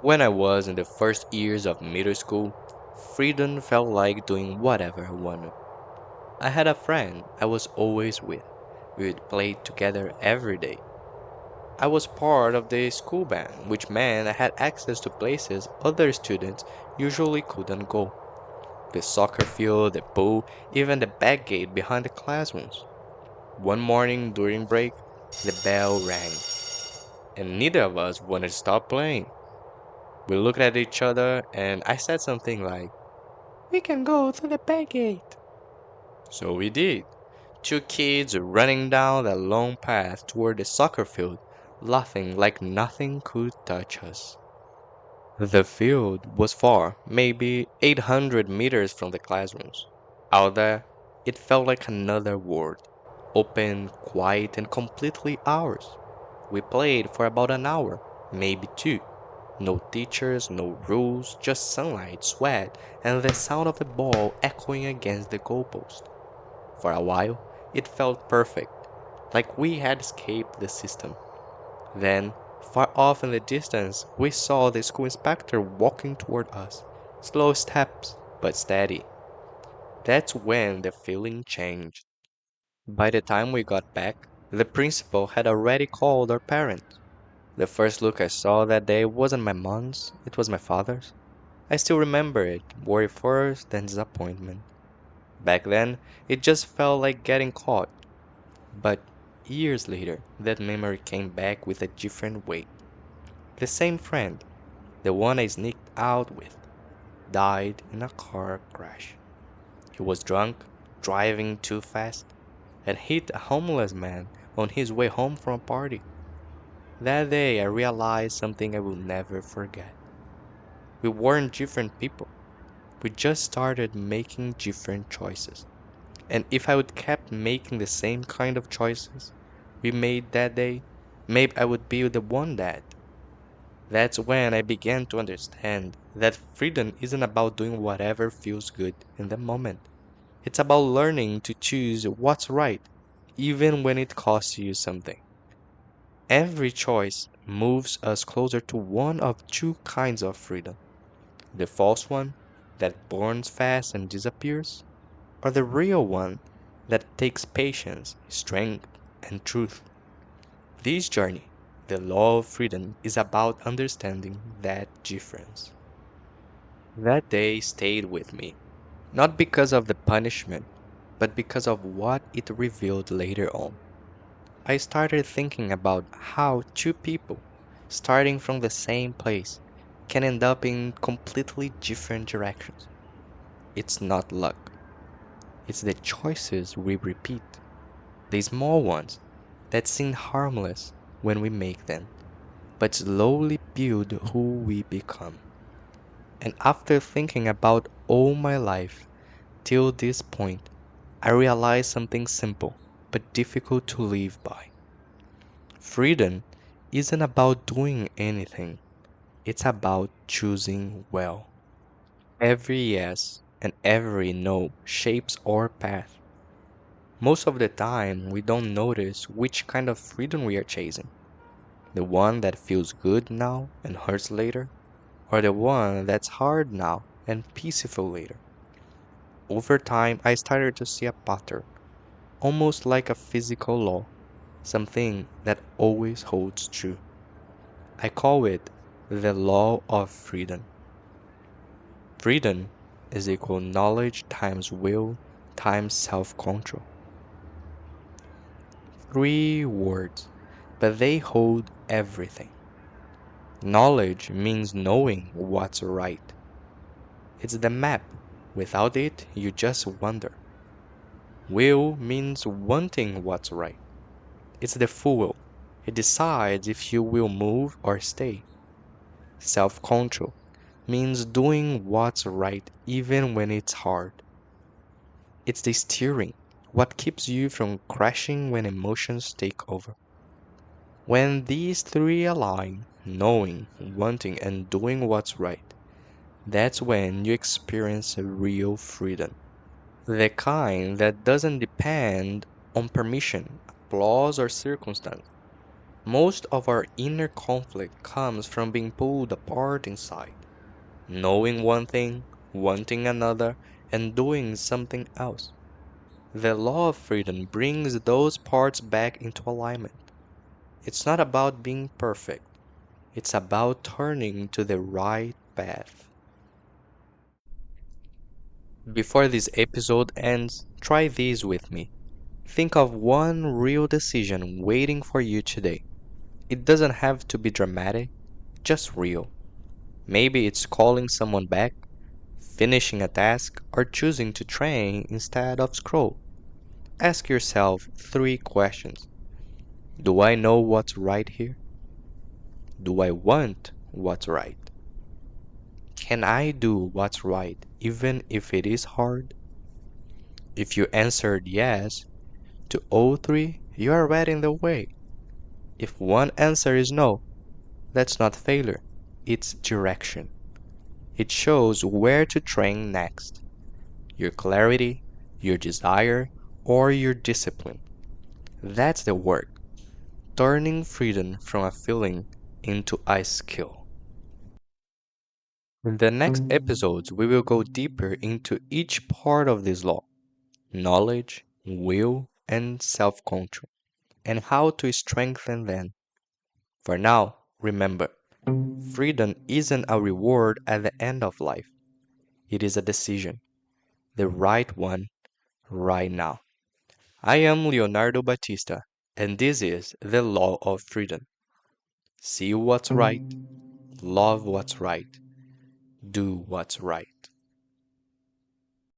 When I was in the first years of middle school, freedom felt like doing whatever I wanted. I had a friend I was always with. We would play together every day. I was part of the school band, which meant I had access to places other students usually couldn't go. The soccer field, the pool, even the back gate behind the classrooms. One morning during break, the bell rang, and neither of us wanted to stop playing. We looked at each other, and I said something like, "We can go through the back gate." So we did. Two kids running down that long path toward the soccer field, laughing like nothing could touch us. The field was far, maybe 800 meters from the classrooms. Out there, it felt like another world, open, quiet, and completely ours. We played for about an hour, maybe two. No teachers, no rules, just sunlight, sweat, and the sound of the ball echoing against the goalpost. For a while, it felt perfect, like we had escaped the system. Then, far off in the distance, we saw the school inspector walking toward us. Slow steps, but steady. That's when the feeling changed. By the time we got back, the principal had already called our parents. The first look I saw that day wasn't my mom's, it was my father's. I still remember it, worry first, then disappointment. Back then, it just felt like getting caught. But years later, that memory came back with a different weight. The same friend, the one I sneaked out with, died in a car crash. He was drunk, driving too fast, and hit a homeless man on his way home from a party. That day I realized something I will never forget. We weren't different people. We just started making different choices. And if I would kept making the same kind of choices we made that day, maybe I would be the one that. That's when I began to understand that freedom isn't about doing whatever feels good in the moment. It's about learning to choose what's right, even when it costs you something. Every choice moves us closer to one of two kinds of freedom: the false one that burns fast and disappears, or the real one that takes patience, strength, and truth. This journey, the law of freedom, is about understanding that difference. That day stayed with me, not because of the punishment, but because of what it revealed later on. I started thinking about how two people, starting from the same place, can end up in completely different directions. It's not luck, it's the choices we repeat, the small ones that seem harmless when we make them, but slowly build who we become. And after thinking about all my life till this point, I realized something simple but difficult to live by. Freedom isn't about doing anything, it's about choosing well. Every yes and every no shapes our path. Most of the time, we don't notice which kind of freedom we are chasing: the one that feels good now and hurts later, or the one that's hard now and peaceful later. Over time, I started to see a pattern, almost like a physical law, something that always holds true. I call it the law of freedom. Freedom is equal knowledge times will times self control. Three words, but they hold everything. Knowledge means knowing what's right. It's the map. Without it, you just wander. Will means wanting what's right. It's the fuel. It decides if you will move or stay. Self control means doing what's right even when it's hard. It's the steering, what keeps you from crashing when emotions take over. When these three align, knowing, wanting, and doing what's right, that's when you experience a real freedom. The kind that doesn't depend on permission, applause, or circumstance. Most of our inner conflict comes from being pulled apart inside, knowing one thing, wanting another, and doing something else. The law of freedom brings those parts back into alignment. It's not about being perfect, it's about turning to the right path. Before this episode ends, try this with me. Think of one real decision waiting for you today. It doesn't have to be dramatic, just real. Maybe it's calling someone back, finishing a task, or choosing to train instead of scroll. Ask yourself three questions. Do I know what's right here? Do I want what's right? Can I do what's right even if it is hard? If you answered yes to all three, you are right in the way. If one answer is no, that's not failure, it's direction. It shows where to train next, your clarity, your desire, or your discipline. That's the work, turning freedom from a feeling into a skill. In the next episodes, we will go deeper into each part of this law: knowledge, will, and self control, and how to strengthen them. For now, remember, freedom isn't a reward at the end of life, it is a decision, the right one, right now. I am Leonardo Batista, and this is the Law of Freedom. See what's right, love what's right, do what's right.